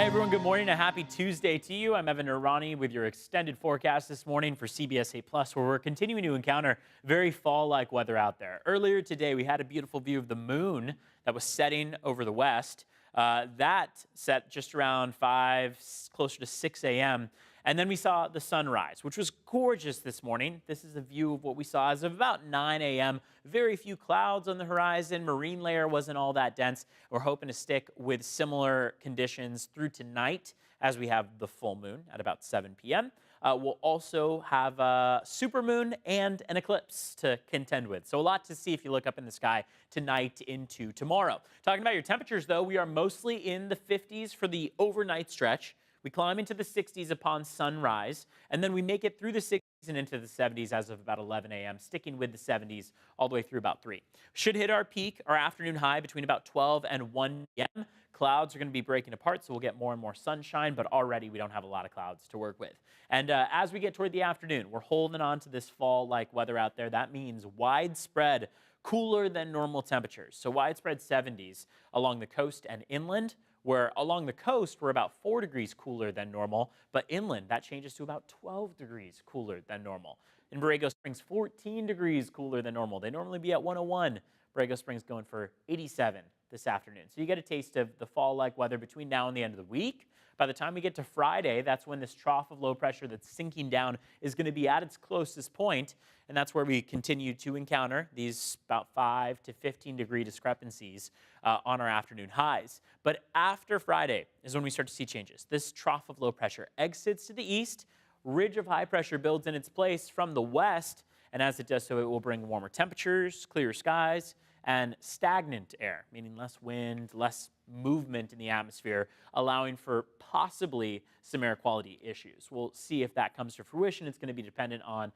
Hey everyone, good morning. A happy Tuesday to you. I'm Evan Irani with your extended forecast this morning for CBS 8 Plus, where we're continuing to encounter very fall-like weather out there. Earlier today, we had a beautiful view of the moon that was setting over the west. That set just around 5, closer to 6 a.m. And then we saw the sunrise, which was gorgeous this morning. This is a view of what we saw as of about 9 a.m. Very few clouds on the horizon. Marine layer wasn't all that dense. We're hoping to stick with similar conditions through tonight as we have the full moon at about 7 p.m. We'll also have a supermoon and an eclipse to contend with. So a lot to see if you look up in the sky tonight into tomorrow. Talking about your temperatures, though, we are mostly in the 50s for the overnight stretch. We climb into the 60s upon sunrise, and then we make it through the 60s and into the 70s as of about 11 a.m., sticking with the 70s all the way through about 3. Should hit our peak, our afternoon high between about 12 and 1 p.m. Clouds are going to be breaking apart, so we'll get more and more sunshine, but already we don't have a lot of clouds to work with. And as we get toward the afternoon, we're holding on to this fall-like weather out there. That means widespread cooler than normal temperatures. So widespread 70s along the coast and inland, where along the coast, we're about 4 degrees cooler than normal, but inland, that changes to about 12 degrees cooler than normal. In Borrego Springs, 14 degrees cooler than normal. They normally be at 101. Borrego Springs going for 87 this afternoon. So you get a taste of the fall-like weather between now and the end of the week. By the time we get to Friday, that's when this trough of low pressure that's sinking down is going to be at its closest point, and that's where we continue to encounter these about 5 to 15 degree discrepancies on our afternoon highs. But after Friday is when we start to see changes. This trough of low pressure exits to the east, ridge of high pressure builds in its place from the west, and as it does so, it will bring warmer temperatures, clearer skies, and stagnant air, meaning less wind, less movement in the atmosphere, allowing for possibly some air quality issues. We'll see if that comes to fruition. It's going to be dependent on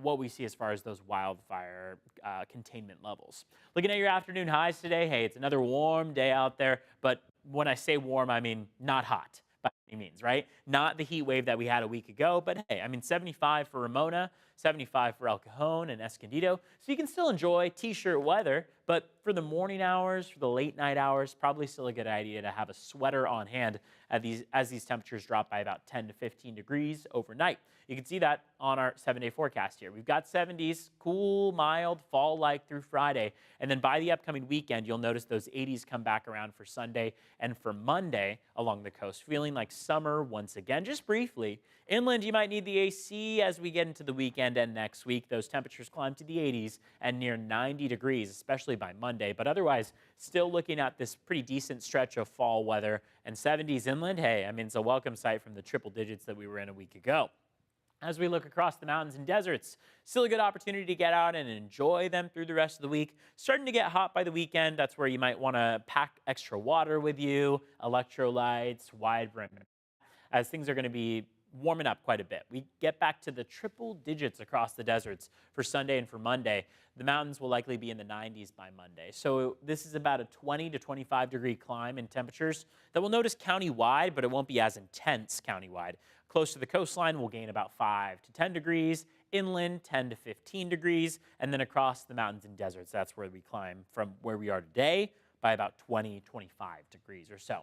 what we see as far as those wildfire containment levels. Looking at your afternoon highs today, hey, it's another warm day out there, but when I say warm, I mean not hot by any means, right? Not the heat wave that we had a week ago, but hey, I mean 75 for Ramona, 75 for El Cajon and Escondido. So you can still enjoy t-shirt weather, but for the morning hours, for the late night hours, probably still a good idea to have a sweater on hand as these temperatures drop by about 10 to 15 degrees overnight. You can see that on our 7-day forecast here. We've got 70s, cool, mild, fall-like through Friday. And then by the upcoming weekend, you'll notice those 80s come back around for Sunday and for Monday along the coast, feeling like summer once again, just briefly. Inland, you might need the AC as we get into the weekend and next week. Those temperatures climb to the 80s and near 90 degrees, especially by Monday. But otherwise, still looking at this pretty decent stretch of fall weather. And 70s inland, hey, I mean, it's a welcome sight from the triple digits that we were in a week ago. As we look across the mountains and deserts, still a good opportunity to get out and enjoy them through the rest of the week. Starting to get hot by the weekend. That's where you might want to pack extra water with you, electrolytes, wide brim, as things are going to be warming up quite a bit. We get back to the triple digits across the deserts for Sunday and for Monday. The mountains will likely be in the 90s by Monday. So this is about a 20 to 25 degree climb in temperatures that we'll notice countywide, but it won't be as intense countywide. Close to the coastline, we'll gain about 5 to 10 degrees. Inland, 10 to 15 degrees. And then across the mountains and deserts, that's where we climb from where we are today by about 20, 25 degrees or so.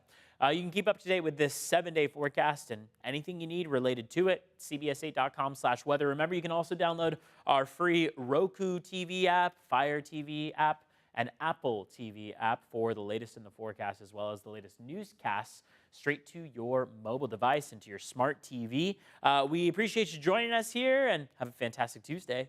You can keep up to date with this 7-day forecast and anything you need related to it, cbs8.com/weather. Remember, you can also download our free Roku TV app, Fire TV app, and Apple TV app for the latest in the forecast, as well as the latest newscasts straight to your mobile device and to your smart TV. We appreciate you joining us here, and have a fantastic Tuesday.